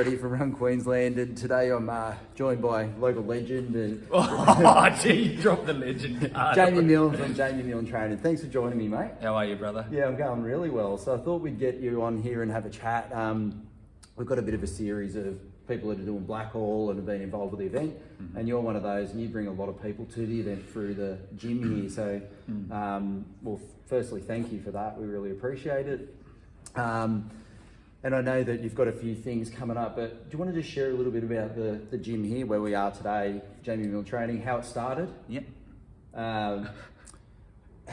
Freddie from Run Queensland, and today I'm joined by local legend and Gee, you dropped the legend card. Jamie Milne from Jamie Milne Training. Thanks for joining me, mate. How are you, brother? Yeah, I'm going really well. So I thought we'd get you on here and have a chat. We've got a bit of a series of people that are doing Blackall and have been involved with the event, and you're one of those, and you bring a lot of people to the event through the gym here. So, well, firstly, thank you for that. We really appreciate it. And I know that you've got a few things coming up, but do you want to just share a little bit about the gym here, where we are today, Jamie Milne Training, how it started? Yep. How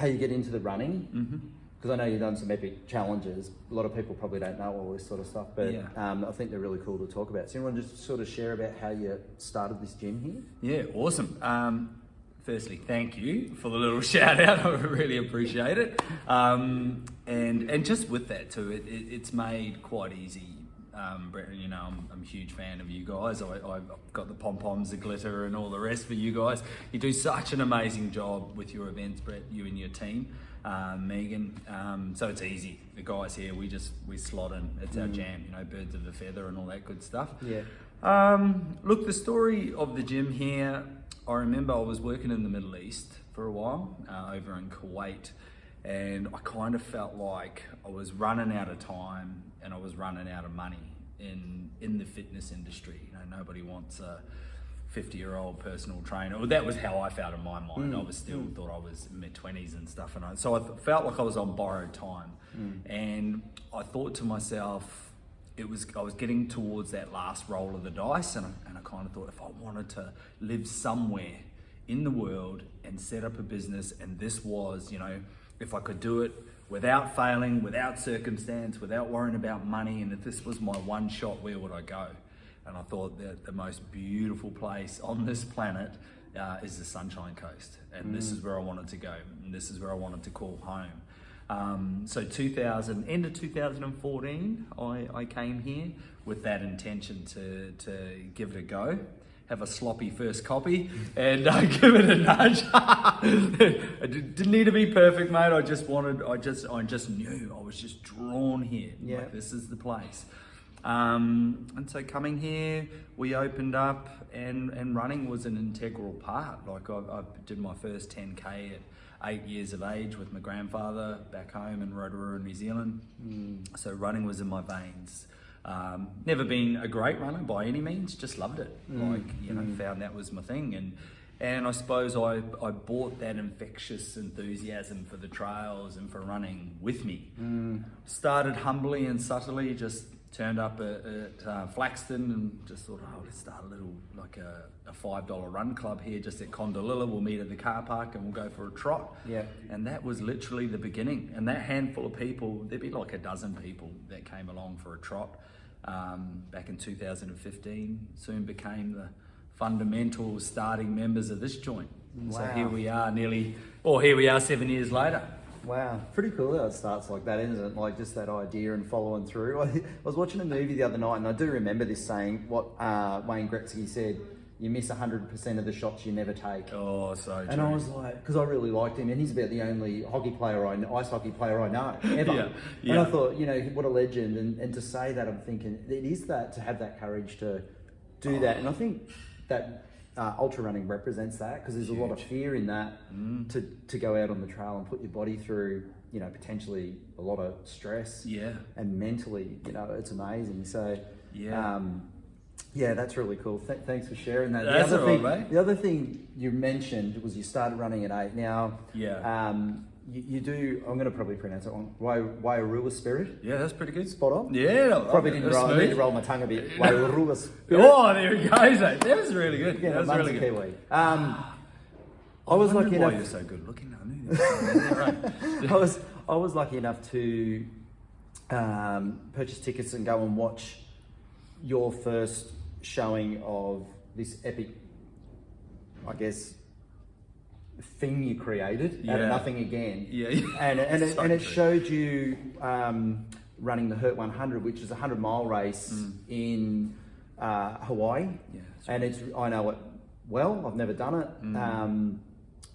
you get into the running? Because I know you've done some epic challenges. A lot of people probably don't know all this sort of stuff, but I think they're really cool to talk about. So you want to just sort of share about how you started this gym here? Yeah, awesome. Firstly, thank you for the little shout out. I really appreciate it. And just with that too, it's made quite easy. Brett, you know, I'm a huge fan of you guys. I've got the pom-poms, the glitter and all the rest for you guys. You do such an amazing job with your events, Brett, you and your team, Megan. So it's easy. The guys here, we slot in. It's our jam, you know, birds of a feather and all that good stuff. Yeah. Look, the story of the gym here, I remember I was working in the Middle East for a while, over in Kuwait, and I kind of felt like I was running out of time and I was running out of money in the fitness industry. You know, nobody wants a 50-year-old personal trainer. Well, that was how I felt in my mind. I was still thought I was mid-20s and stuff, and so I felt like I was on borrowed time. And I thought to myself, I was getting towards that last roll of the dice, and I kind of thought, if I wanted to live somewhere in the world and set up a business, and this was, you know, if I could do it without failing, without circumstance, without worrying about money, and if this was my one shot, where would I go? And I thought that the most beautiful place on this planet is the Sunshine Coast, and this is where I wanted to go, and this is where I wanted to call home. So end of 2014, I came here with that intention to give it a go, have a sloppy first copy, and give it a nudge. It didn't need to be perfect, mate. I just knew, I was just drawn here. Yeah. Like, this is the place. And so coming here, we opened up, and running was an integral part. Like, I did my first 10K at 8 years of age with my grandfather back home in Rotorua, New Zealand. So running was in my veins. Never been a great runner by any means, just loved it. Found that was my thing. And I suppose I bought that infectious enthusiasm for the trails and for running with me. Started humbly and subtly, just turned up at Flaxton and just thought, let's start a little, like a $5 run club here just at Condalilla. We'll meet at the car park and we'll go for a trot. Yeah. And that was literally the beginning. And that handful of people, there'd be like a dozen people that came along for a trot back in 2015, soon became the fundamental starting members of this joint. Wow. So here we are 7 years later. Wow, pretty cool how it starts like that, isn't it? Like, just that idea and following through. I was watching a movie the other night, and I do remember this saying, what Wayne Gretzky said, you miss 100% of the shots you never take. Oh, so true. And I was like, because I really liked him, and he's about the only ice hockey player I know, ever. Yeah. And I thought, you know, what a legend. And to say that, I'm thinking, it is that, to have that courage to do that. And I think that ultra running represents that, because there's a lot of fear in that, to go out on the trail and put your body through, you know, potentially a lot of stress. Yeah. And mentally, you know, it's amazing. So that's really cool. Thanks for sharing that. That's all right, mate. The other thing you mentioned was you started running at 8. Now, you do, I'm going to probably pronounce it wrong, Wairua Spirit. Yeah, that's pretty good. Spot on. Yeah. Probably didn't roll. I need to roll my tongue a bit. Wairua Spirit. Oh, there we go. That was really good. Yeah, that was really good. Kiwi. I was lucky enough. Why you're so good looking. I knew that. I was lucky enough to purchase tickets and go and watch your first showing of this epic, I guess, thing you created out of nothing again. And it showed you running the Hurt 100, which is a 100-mile race in Hawaii. I know it well. I've never done it,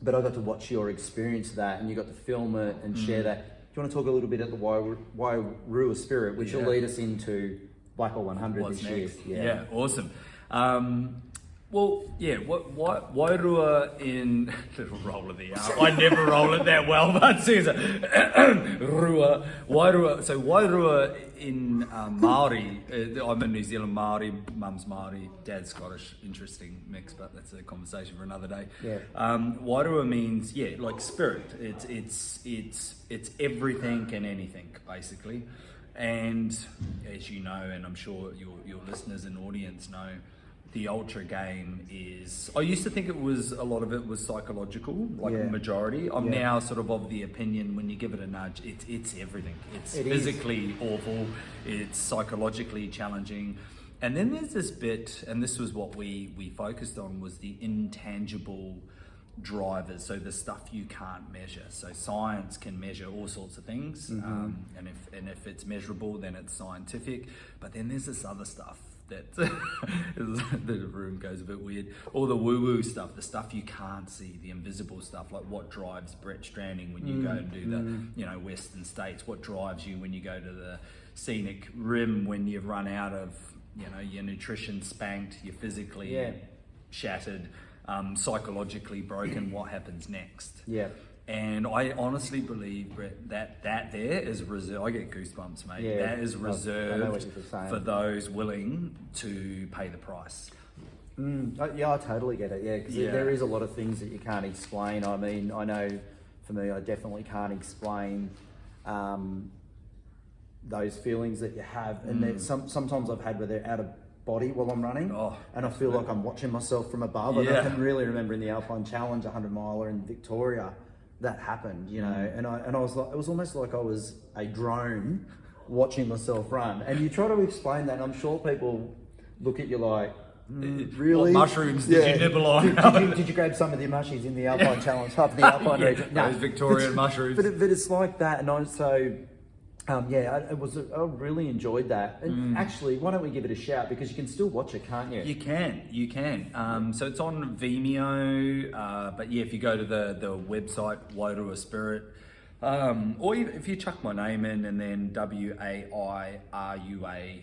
but I got to watch your experience of that, and you got to film it and share that. Do you want to talk a little bit at the Wairua Spirit, which will lead us into Blackall100 What's this next? year. Yeah, awesome. What Wairua in little roll of the R. I never roll it that well, but Caesar Wairua. So Wairua in Maori. I'm a New Zealand Maori. Mum's Maori, dad's Scottish. Interesting mix, but that's a conversation for another day. Yeah. Wairua means like spirit. It's everything and anything basically. And as you know, and I'm sure your listeners and audience know, the ultra game is, I used to think a lot of it was psychological, like a majority. I'm now sort of the opinion, when you give it a nudge, it's everything. It's physically awful, it's psychologically challenging. And then there's this bit, and this was what we focused on, was the intangible drivers, so the stuff you can't measure. So science can measure all sorts of things, and if it's measurable, then it's scientific. But then there's this other stuff that the room goes a bit weird. All the woo-woo stuff, the stuff you can't see, the invisible stuff, like what drives Brett Stranding when you go and do the Western States, what drives you when you go to the scenic rim, when you've run out of your nutrition spanked, you're physically shattered, psychologically broken, what happens next? And I honestly believe, Brett, that there is reserved. I get goosebumps, mate. That is reserved for those willing to pay the price. I totally get it. Because there is a lot of things that you can't explain. I mean, I know for me, I definitely can't explain those feelings that you have, and sometimes I've had where they're out of body while I'm running, and I feel like I'm watching myself from above. And I can really remember in the Alpine Challenge, 100 miler in Victoria, that happened, and I was like, it was almost like I was a drone watching myself run. And you try to explain that, and I'm sure people look at you like, really? What mushrooms did you nibble on? Did you grab some of the mushies in the Alpine Challenge, half the Alpine region? No, those Victorian mushrooms. But it's like that, and I really enjoyed that. And actually, why don't we give it a shout, because you can still watch it, can't you? You can. So it's on Vimeo, but if you go to the website, Wairua Spirit, or if you chuck my name in and then Wairua,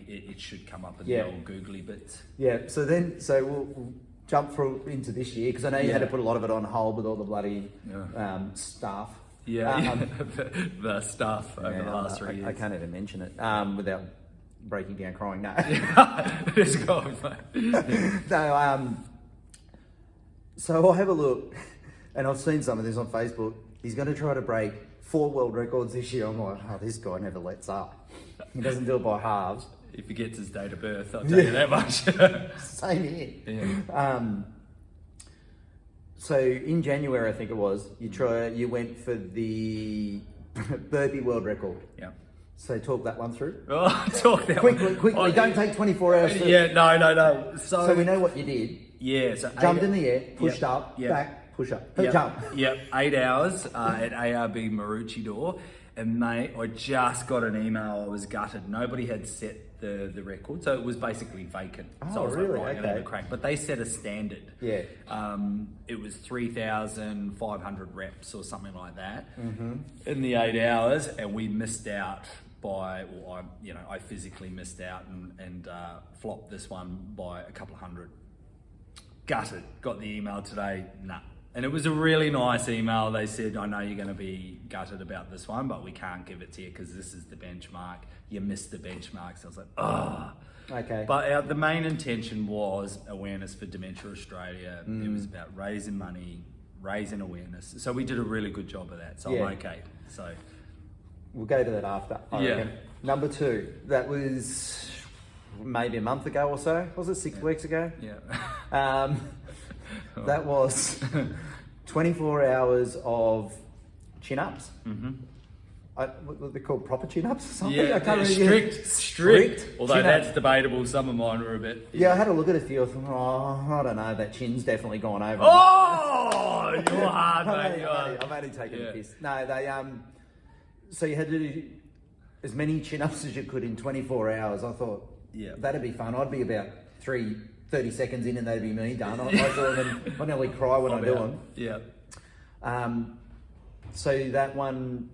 it should come up in the old googly bits. So we'll jump through into this year, because I know you had to put a lot of it on hold with all the bloody stuff. The stuff over the last 3 years. I can't even mention it without breaking down crying. No. Let's go, mate. No, so I'll have a look, and I've seen some of this on Facebook. He's going to try to break 4 world records this year. I'm like, this guy never lets up. He doesn't do it by halves. He forgets his date of birth, I'll tell you that much. Same here. So in January, I think it was, you went for the burpee world record. Yeah. So talk that one through. Talk that quickly. Don't take 24 hours. No. So we know what you did. Yeah. So jumped in the air, pushed up, back, push up, jump. 8 hours at ARB Maroochydore. And mate, I just got an email. I was gutted. Nobody had set the record, so it was basically vacant. So I was really? like, I'm gonna have a crack. But they set a standard. Yeah. It was 3,500 reps or something like that in the 8 hours, and we missed out by, I physically missed out and flopped this one by a couple of hundred. Gutted. Got the email today. Nah. And it was a really nice email. They said, I know you're going to be gutted about this one, but we can't give it to you because this is the benchmark. You missed the benchmark. So I was like, oh. Okay. But the main intention was awareness for Dementia Australia. It was about raising money, raising awareness. So we did a really good job of that. So I'm okay. So we'll go to that after. I reckon. Number 2, that was maybe a month ago or so. Was it 6 weeks ago? Yeah. That was 24 hours of chin-ups. What they call proper chin-ups or something? Yeah, I can't strict. Although chin-ups. that's debatable. Some of mine were a bit... Yeah, I had a look at a few. I thought, I don't know, that chin's definitely gone over. Oh, you're hard, mate. I'm only taking a piss. No, they so you had to do as many chin-ups as you could in 24 hours. I thought, that'd be fun. I'd be about 30 seconds in and that'd be me done. I do them and I nearly cry when I do them. Yeah. So that one,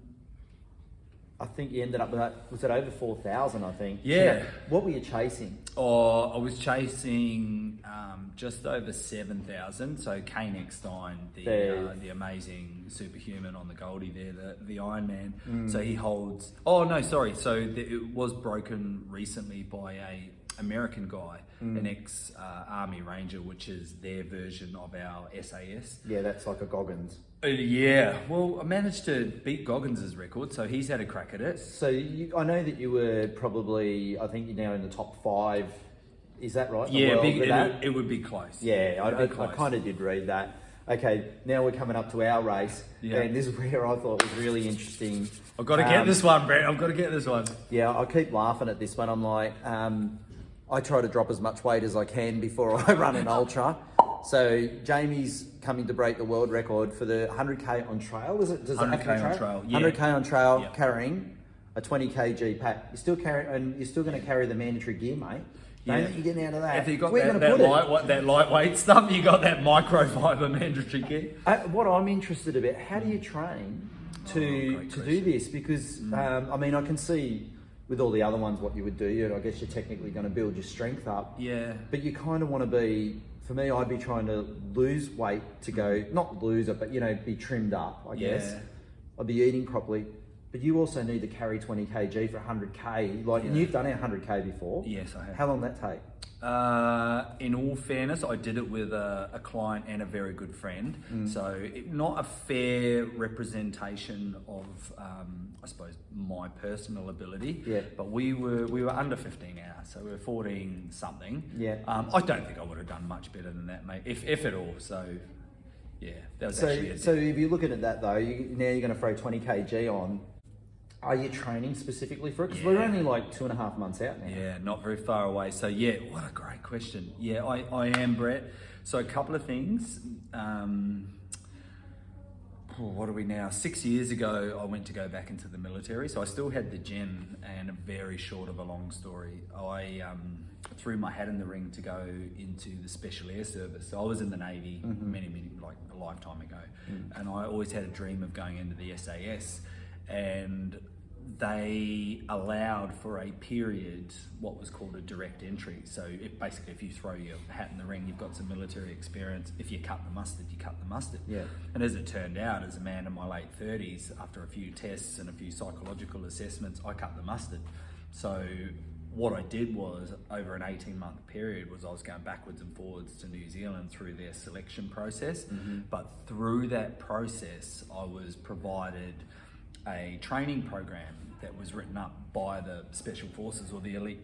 I think you ended up with that, was it over 4,000, I think? Yeah. What were you chasing? Oh, I was chasing just over 7,000. So Kane Eckstein, the amazing superhuman on the Goldie there, the Iron Man. So he holds. Oh no, sorry. So it was broken recently by a American guy, an ex-Army Ranger, which is their version of our SAS. Yeah, that's like a Goggins. Yeah, well, I managed to beat Goggins' record, so he's had a crack at it. So I know that you were probably, I think you're now in the top 5. Is that right? Yeah, it would be close. Yeah, I kind of did read that. Okay, now we're coming up to our race, and this is where I thought was really interesting. I've got to get this one, Brett. I've got to get this one. Yeah, I keep laughing at this one. I'm like, I try to drop as much weight as I can before I run an ultra. So Jamie's coming to break the world record for the 100k on trail. Does it have to be on trail? Yeah. 100k on trail, carrying a 20 kg pack. You're still going to carry the mandatory gear, mate. Don't think you're getting out of that. Have you got that lightweight stuff? You got that microfiber mandatory gear? What I'm interested about, how do you train to do this? Because I mean, I can see with all the other ones what you would do. I guess you're technically going to build your strength up. Yeah. But you kind of want to be. For me, I'd be trying to lose weight to go, not lose it, but be trimmed up, I guess. I'd be eating properly. But you also need to carry 20 kg for 100k. And you've done our 100k before. Yes, I have. How long did that take? In all fairness, I did it with a client and a very good friend. So not a fair representation of, I suppose, my personal ability. Yeah. But we were under 15 hours, so we were 14 something. Yeah. I don't think I would have done much better than that, mate, if at all. So yeah, that was So if you're looking at that though, now you're going to throw 20 kg on. Are you training specifically for it? Because we're only like 2.5 months out now. Yeah, not very far away. So yeah, what a great question. Yeah, I am, Brett. So a couple of things. What are we now? 6 years ago, I went to go back into the military. So I still had the gym, and a very short of a long story. I threw my hat in the ring to go into the Special Air Service. So I was in the Navy many, like a lifetime ago. And I always had a dream of going into the SAS. And they allowed for a period what was called a direct entry. So if you throw your hat in the ring, you've got some military experience. If you cut the mustard, you cut the mustard. Yeah. And as it turned out, as a man in my late 30s, after a few tests and a few psychological assessments, I cut the mustard. So what I did was, over an 18-month period, was I was going backwards and forwards to New Zealand through their selection process. But through that process, I was provided a training program that was written up by the Special Forces or the elite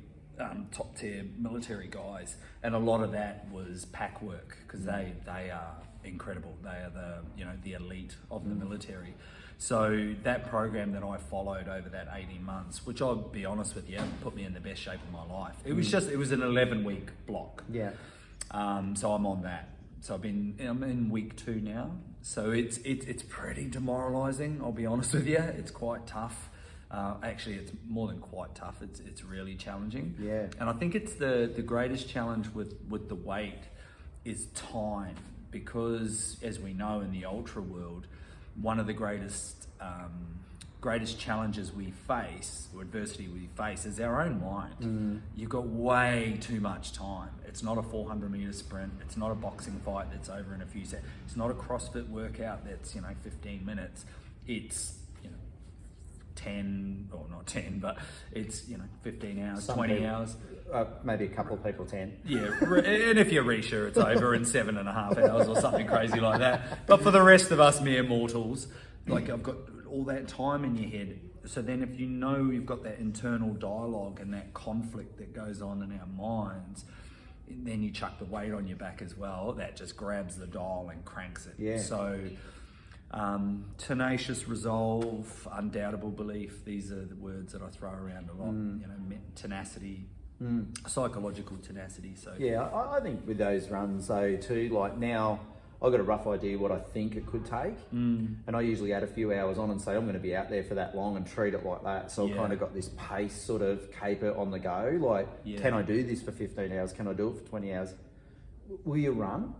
top tier military guys, and a lot of that was pack work, because they are incredible. They are the elite of the military. So that program that I followed over that 18 months, which I'll be honest with you, put me in the best shape of my life. It was an 11-week block. Yeah. So I'm on that. So I'm in week 2 now. So it's pretty demoralising, I'll be honest with you. It's quite tough. Actually, it's more than quite tough. It's really challenging. Yeah. And I think it's the greatest challenge with the weight is time, because as we know in the ultra world, one of the greatest challenges we face, or adversity we face, is our own mind. You've got way too much time. It's not a 400-meter sprint. It's not a boxing fight that's over in a few seconds. It's not a CrossFit workout that's 15 minutes. It's 10, or not 10, but it's 15 hours, 20 hours. Maybe a couple of people 10. Yeah, and if you're Risha, it's over in 7.5 hours or something crazy like that. But for the rest of us mere mortals, I've got all that time in your head. So then if you've got that internal dialogue and that conflict that goes on in our minds, then you chuck the weight on your back as well. That just grabs the dial and cranks it. Yeah. So tenacious resolve, undoubtable belief, these are the words that I throw around a lot. Tenacity, psychological tenacity. So yeah, I think with those runs though too, now I've got a rough idea what I think it could take, and I usually add a few hours on and say I'm going to be out there for that long and treat it like that. So I've kind of got this pace sort of caper on the go. Can I do this for 15 hours? Can I do it for 20 hours? Will you run?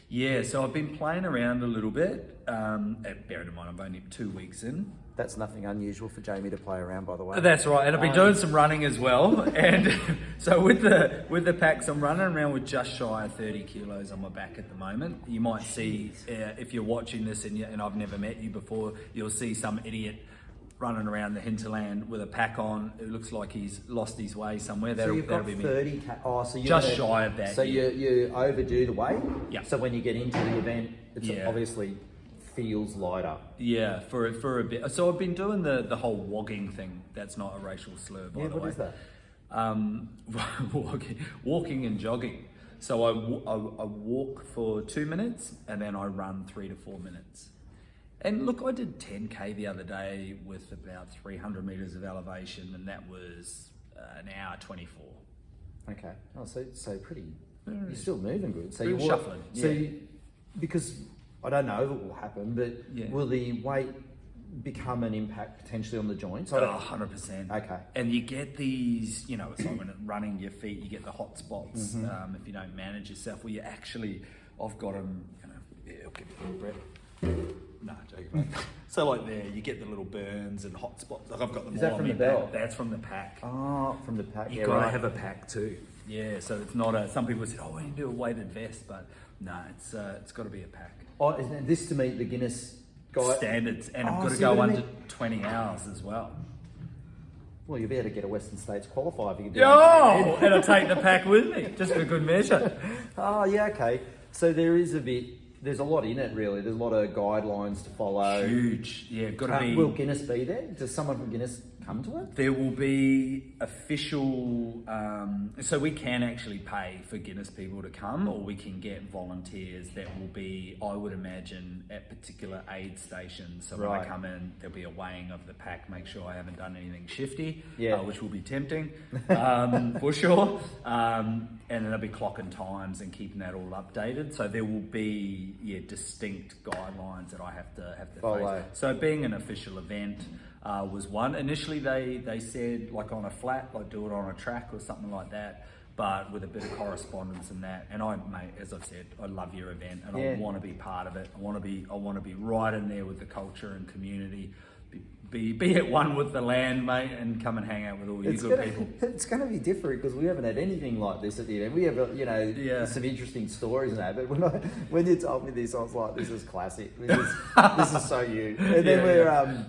Yeah, so I've been playing around a little bit. Bearing in mind, I'm only 2 weeks in. That's nothing unusual for Jamie to play around, by the way. That's right, and I've been doing some running as well. And so with the packs, I'm running around with just shy of 30 kilos on my back at the moment. You might see, if you're watching this and I've never met you before, you'll see some idiot running around the hinterland with a pack on. It looks like he's lost his way somewhere. So you've got be 30 me. so you're Just shy of that. So you overdo the weight? Yeah. So when you get into the event, it's obviously feels lighter. Yeah, for a bit. So I've been doing the whole wogging thing. That's not a racial slur, by the way. What is that? Walking and jogging. So I walk for 2 minutes and then I run 3 to 4 minutes. And look, I did 10K the other day with about 300 meters of elevation, and that was an hour 24. Okay. Oh, so pretty. You're still moving good. So you're shuffling. So because I don't know if it will happen, but will the weight become an impact potentially on the joints? 100%. Okay. And you get these, it's like when running your feet, you get the hot spots if you don't manage yourself. Well, I've got them, it'll give you a little breath. No, joking. So like there, you get the little burns and hot spots. Like I've got them. Is that from the belt? That's from the pack. Oh, from the pack. You've got to have a pack too. Yeah, so it's not some people say, we need to do a weighted vest, but no, it's got to be a pack. Oh, isn't this to meet the Guinness standards, and I've got to go under 20 hours as well. Well, you'll be able to get a Western States qualifier if you can do it. And I'll take the pack with me, just for good measure. Oh, yeah, okay. So there's a lot in it, really. There's a lot of guidelines to follow. Huge. Yeah, got to be. Will Guinness be there? Does someone from Guinness come to it? There will be official, so we can actually pay for Guinness people to come, or we can get volunteers that will be, I would imagine, at particular aid stations. So when I come in, there'll be a weighing of the pack, make sure I haven't done anything shifty, which will be tempting, for sure. And then there'll be clocking times and keeping that all updated. So there will be, distinct guidelines that I have to follow. So being an official event, was one. Initially, they said like on a flat, like do it on a track or something like that, but with a bit of correspondence and that. And mate, as I've said, I love your event and I want to be part of it. I want to be right in there with the culture and community. Be at one with the land, mate, and come and hang out with all you good people. It's going to be different because we haven't had anything like this at the event. We have, some interesting stories and that. But when you told me this, I was like, "This is classic. This is so you." And then we're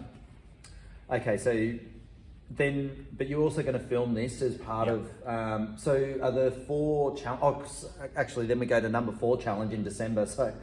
okay. So then, but you're also going to film this as part of. So are the 4 actually, then we go to number 4 challenge in December. So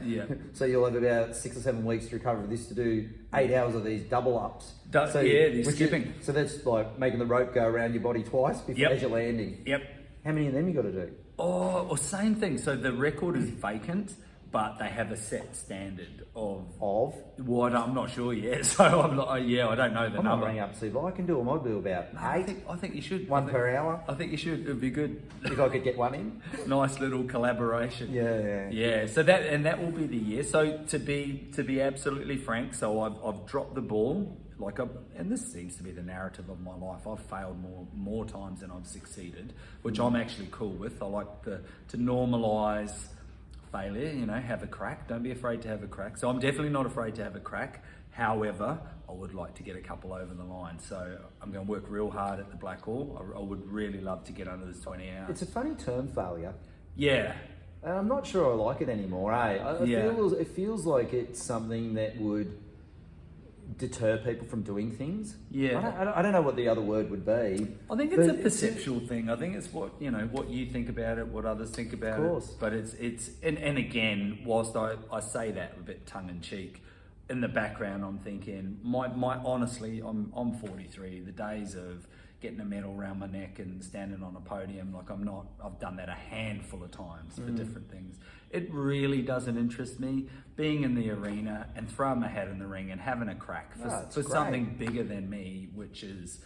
so you'll have about 6 or 7 weeks to recover this to do 8 hours of these double ups. Skipping. So that's like making the rope go around your body twice before as you're landing. Yep. How many of them you got to do? Well, same thing. So the record is vacant, but they have a set standard of. Well, I'm not sure yet. So I'm not. I don't know the number. I'm not running up to see if I can do them. I'd do about 8. I think you should. One per hour. I think you should. It'd be good if I could get one in. Nice little collaboration. Yeah. So that will be the year. So to be absolutely frank, so I've dropped the ball. And this seems to be the narrative of my life. I've failed more times than I've succeeded, which I'm actually cool with. I like to normalise failure, have a crack. Don't be afraid to have a crack. So I'm definitely not afraid to have a crack. However, I would like to get a couple over the line. So I'm going to work real hard at the Blackall. I would really love to get under this 20 hours. It's a funny term, failure. Yeah. I'm not sure I like it anymore, It feels like it's something that would deter people from doing things. I don't know what the other word would be. I think it's a perceptual thing. I think it's what you think about it, what others think about it. Of course. But it's and again, whilst I say that a bit tongue in cheek, in the background I'm thinking, my honestly, I'm 43. The days of getting a medal around my neck and standing on a podium, I've done that a handful of times for different things. It really doesn't interest me. Being in the arena and throwing my hat in the ring and having a crack for something bigger than me, which is,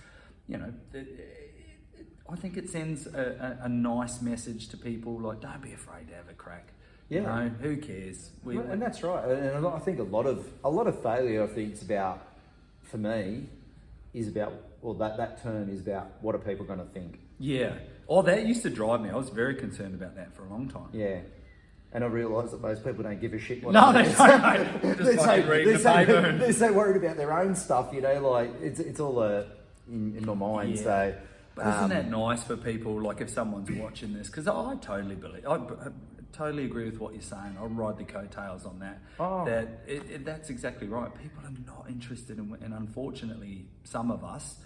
I think it sends a nice message to people, like, don't be afraid to have a crack. Who cares? And that's right. And I think a lot of failure, I think, is about, for me, is about, that term is about what are people going to think. Yeah. Oh, that used to drive me. I was very concerned about that for a long time. Yeah. And I realise that most people don't give a shit. What No, it they is. don't, mate. Just fucking read the paper. They're so worried about their own stuff, you know, like it's all in my mind. Yeah. So, but isn't that nice for people? Like if someone's watching this, because I totally believe, I totally agree with what you're saying. I ride the coattails on that. Oh. That's exactly right. People are not interested in, and unfortunately, some of us.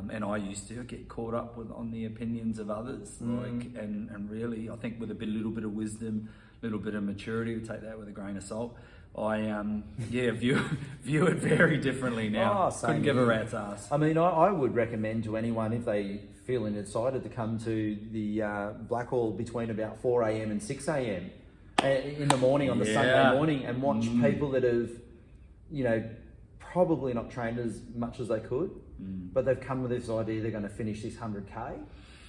And I used to get caught up on the opinions of others, and really, I think with a little bit of wisdom, a little bit of maturity, we take that with a grain of salt. I view it very differently now. Oh, couldn't give a rat's ass. I mean, I would recommend to anyone if they feeling excited to come to the Blackall between about 4 a.m. and 6 a.m. in the morning on the Sunday morning and watch people that have, you know, probably not trained as much as they could, but they've come with this idea they're going to finish this 100K,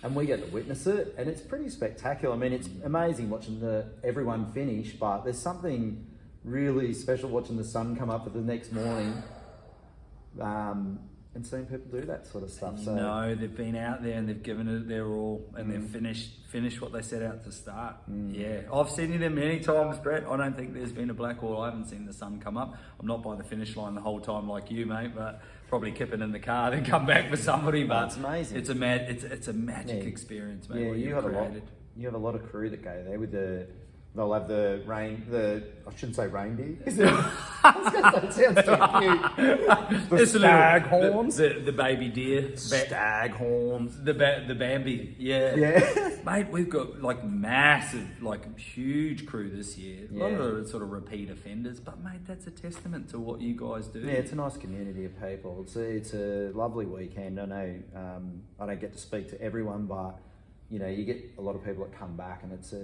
and we get to witness it, and it's pretty spectacular. I mean, it's amazing watching everyone finish, but there's something really special watching the sun come up for the next morning, and seeing people do that sort of stuff. So no, they've been out there and they've given it their all, and they've finished what they set out to start. Yeah, I've seen it many times, Brett. I don't think there's been a Blackall I haven't seen the sun come up. I'm not by the finish line the whole time like you, mate, but probably kipping in the car then come back for somebody. But it's amazing. It's a magic experience, mate. Yeah, what you have created. you have a lot of crew that go there with they'll have I shouldn't say reindeer. I was going to say, it sounds too cute. The stag horns. The baby deer. Stag horns. The Bambi. Yeah. Mate, we've got like massive, like huge crew this year. A lot of it sort of repeat offenders, but mate, that's a testament to what you guys do. Yeah, it's a nice community of people. It's a lovely weekend. I know I don't get to speak to everyone, but you know, you get a lot of people that come back, and it's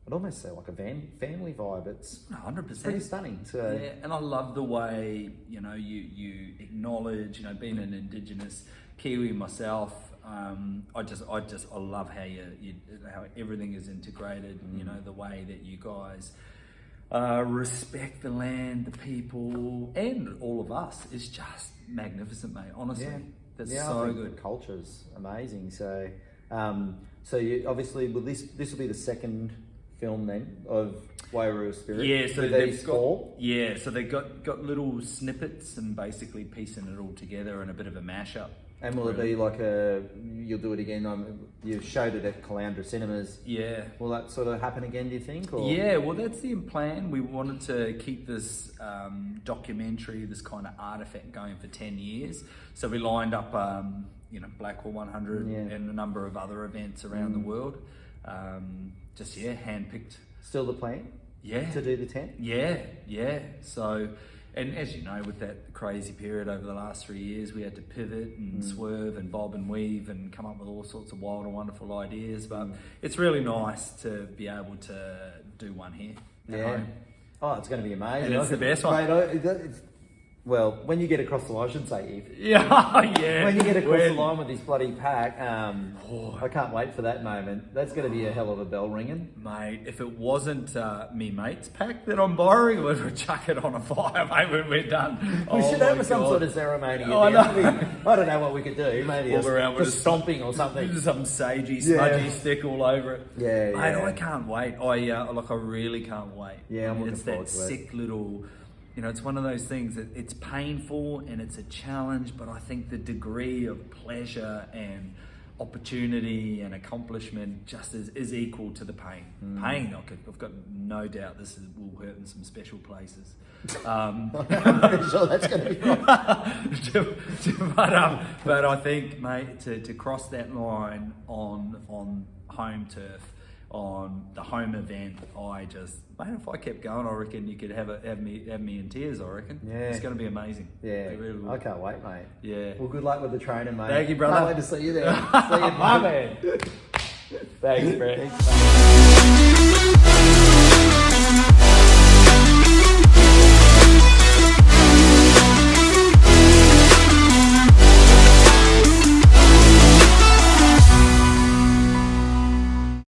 I'd almost say like a family vibe. It's 100%. Pretty stunning. So yeah, and I love the way, you know, you acknowledge, you know, being an Indigenous Kiwi myself. I love how how everything is integrated. You know, the way that you guys respect the land, the people, and all of us is just magnificent, mate. Honestly, that's so good. The culture's amazing. So, so you obviously, well, this will be the second film then of Wairua Spirit. Yeah, so they've got so they got little snippets and basically piecing it all together in a bit of a mashup. And will it be like you'll do it again? You showed it at Caloundra Cinemas. Yeah. Will that sort of happen again, do you think? Or? Yeah, well, that's the plan. We wanted to keep this documentary, this kind of artifact going for 10 years. So we lined up, Blackall100 and a number of other events around the world. Handpicked. Still the plan? Yeah. To do the 10? Yeah. So, and as you know, with that crazy period over the last 3 years, we had to pivot and swerve and bob and weave and come up with all sorts of wild and wonderful ideas. But it's really nice to be able to do one here at home. Oh, it's going to be amazing. And it's the best one. Mate, well, when you get across the line, I shouldn't say if. Yeah. When you get across the line with this bloody pack, I can't wait for that moment. That's going to be a hell of a bell ringing. Mate, if it wasn't me mate's pack that I'm borrowing, we'd chuck it on a fire, mate, when we're done. We should have some sort of ceremony. I don't know what we could do. Maybe walk around with stomping or something. Some sagey, smudgy stick all over it. Yeah. Mate, I can't wait. I really can't wait. Yeah, I'm looking forward to it. It's that sick little... You know, it's one of those things that it's painful and it's a challenge, but I think the degree of pleasure and opportunity and accomplishment just is equal to the pain. Pain, I've got no doubt will hurt in some special places. I'm pretty sure that's going to be right. But I think, mate, to cross that line on home turf, on the home event, if I kept going, I reckon you could have me in tears. I reckon. Yeah, it's going to be amazing. Yeah, I can't wait, mate. Yeah. Well, good luck with the training, mate. Thank you, brother. Can't wait to see you there. See you, my man. Thanks, Brett. Thanks, mate.